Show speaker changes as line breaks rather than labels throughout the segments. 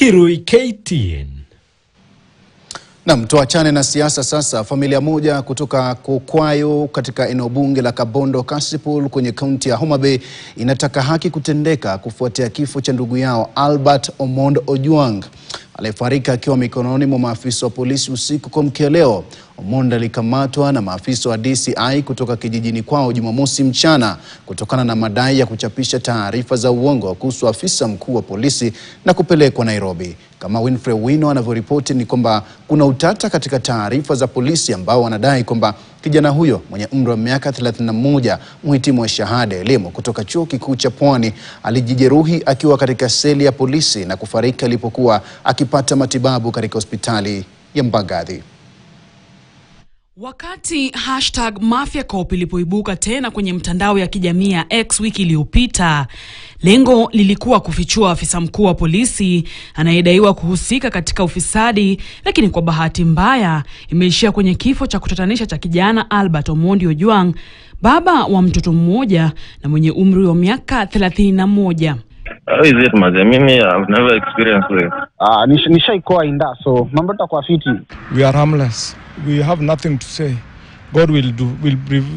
Kirui KTN.
Naam, tuachane na siasa sasa. Familia moja kutoka Kokwayo katika eneo bunge la Kabondo Kasipul kwenye kaunti ya Homa Bay inataka haki kutendeka kufuatia kifo cha ndugu yao Albert Omondi Ojwang aliyefariki akiwa mikononi mwa maafisa wa polisi usiku kuamkia leo. Omondi alikamatwa na maafisa wa DCI kutoka kijijini kwao Jumamosi mchana kutokana na madai ya kuchapisha taarifa za uongo kuhusu afisa mkuu wa polisi na kupelekwa Nairobi. Kama Winfrey Wino anavyoripoti ni kwamba kuna utata katika taarifa za polisi ambao wanadai kwamba kijana huyo mwenye umri wa miaka 31, mhitimu wa shahada elimu kutoka chuo kikuu cha Pwani, alijijeruhi akiwa katika seli ya polisi na kufariki alipokuwa akipata matibabu katika hospitali ya Mbagathi.
Wakati #MafiaCop ilipoibuka tena kwenye mtandao ya kijamii ya X wiki iliyopita, lengo lilikuwa kufichua afisa mkuu wa polisi anayedaiwa kuhusika katika ufisadi, lakini kwa bahati mbaya imeishia kwenye kifo cha kutatanisha cha kijana Albert Omondi Ojwang, baba wa mtoto mmoja na mwenye umri wa miaka 31.
How is it, Maze? Mimi I've never experienced it.
Nishaikuwa inda, so mambo yatakuwa fiti.
We are harmless. We have nothing to say. God will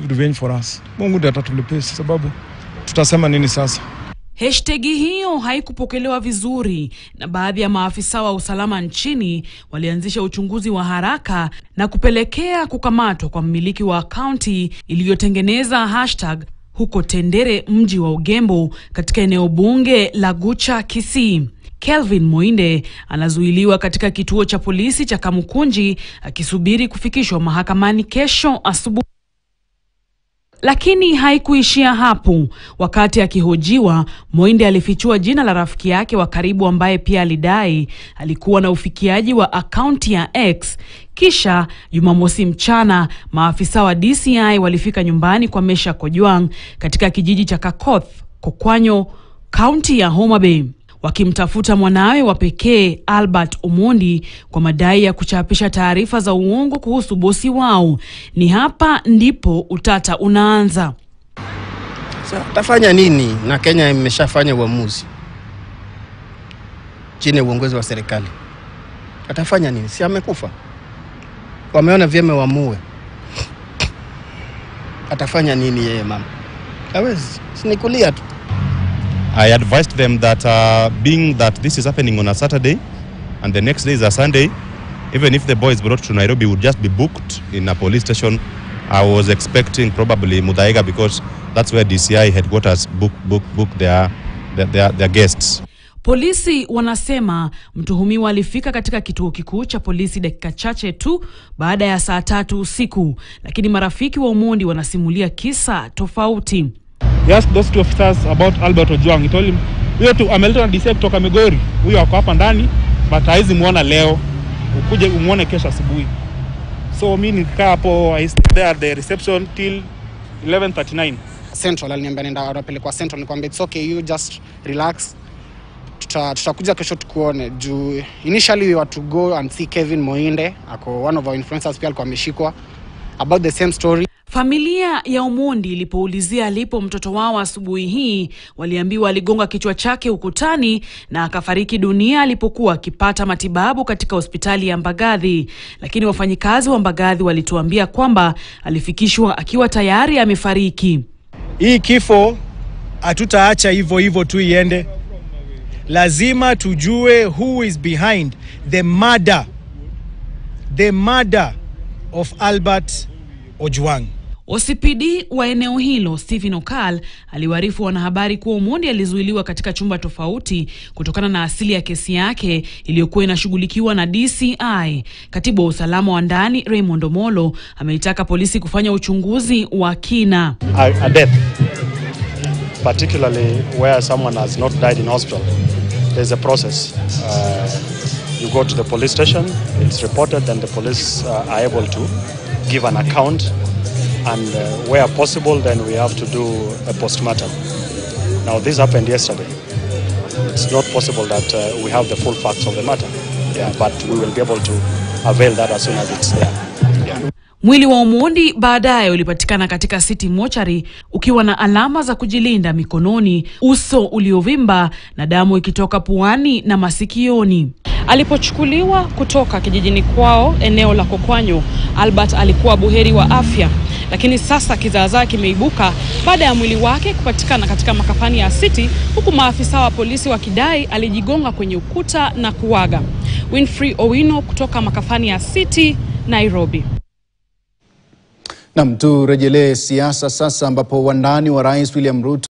revenge for us. Mungu ndiye atatulipesa sababu tutasema nini sasa?
Hashtagi hiyo haikupokelewa vizuri na baadhi ya maafisa wa usalama nchini walianzisha uchunguzi wa haraka na kupelekea kukamatwa kwa mmiliki wa akaunti iliyotengeneza hashtag huko Tendere, mji wa Ugembo katika eneo bunge la Gucha, Kisii. Kelvin Moinde anazuiliwa katika kituo cha polisi cha Kamukunji akisubiri kufikishwa mahakamani kesho asubuhi. Lakini haikuishia hapo. Wakati akihojiwa, Moinde alifichua jina la rafiki yake wa karibu ambaye pia alidai alikuwa na ufikiaji wa akaunti ya X. Kisha Jumamosi mchana, maafisa wa DCI walifika nyumbani kwa Meshak Ojwang katika kijiji cha Kakoth, Kokwanyo, kaunti ya Homa Bay, wakimtafuta mwanawe wa pekee Albert Omondi kwa madai ya kuchapisha taarifa za uongo kuhusu bosi wao. Ni hapa ndipo utata unaanza.
Tafanya nini na Kenya imeshafanya uamuzi chini ya uongozi wa serikali? Atafanya nini? Si amekufa. Wameona vyema waamue. Atafanya nini yeye mama? Hawezi. Sinikulia tu.
I advised them that being that this is happening on a Saturday and the next day is a Sunday, even if the boy is brought to Nairobi, would just be booked in a police station. I was expecting probably Muthaiga because that's where DCI headquarters book their guests.
Polisi wanasema mtuhumiwa alifika katika kituo kikuu cha polisi dakika chache tu baada ya saa 3 usiku, lakini marafiki wa Omondi wanasimulia kisa tofauti.
He asked those two officers about Albert Ojwang. He told him, "Huyo tu ameletwa na DCI kutoka Migori. Huyo wako hapa ndani, but haizi muona leo. Ukuje umuone kesho asubuhi." So mimi nikaa hapo, I stayed there at the reception till 11:39.
Central aliniambia nenda wanapelekwa Central, nikamwambia it's okay, you just relax. Tutakuja kesho tukuone. Juu initially we were to go and see Kevin Moinde, ako one of our influencers, pia alikuwa ameshikwa, about the same story.
Familia ya Omondi ilipoulizia alipo mtoto wao asubuhi hii, waliambiwa aligonga kichwa chake ukutani na akafariki dunia alipokuwa akipata matibabu katika hospitali ya Mbagathi. Lakini wafanyikazi wa Mbagathi walituambia kwamba alifikishwa akiwa tayari amefariki.
Hii kifo hatutaacha hivyo tu iende. Lazima tujue who is behind the murder of Albert Ojwang.
OCPD wa eneo hilo Stephen Okal aliwarifu wanahabari kuwa Omondi alizuiliwa katika chumba tofauti kutokana na asili ya kesi yake iliyokuwa inashughulikiwa na DCI. Katibu wa usalama wa ndani Raymond Omolo ameitaka polisi kufanya uchunguzi wa kina.
A death, particularly where someone has not died in hospital, there's a process. You go to the police station, it's reported, and the police are able to give an account, and where possible then we have to do a postmortem. Now this happened yesterday. It's not possible that we have the full facts of the matter, but we will be able to avail that as soon as it's there.
Mwili wa Omondi baadaye ulipatikana katika City Mortuary ukiwa na alama za kujilinda mikononi, uso uliovimba na damu ikitoka puani na masikioni. Alipochukuliwa kutoka kijijini kwao eneo la Kokwanyo, Albert alikuwa buheri wa afya, lakini sasa kizaazaa kimeibuka baada ya mwili wake kupatikana katika makafani ya City, huku maafisa wa polisi wakidai alijigonga kwenye ukuta na kuaga. Winfrey Owino kutoka makafani ya City, Nairobi.
Naam, turejelee siasa sasa ambapo wandani wa Rais William Ruto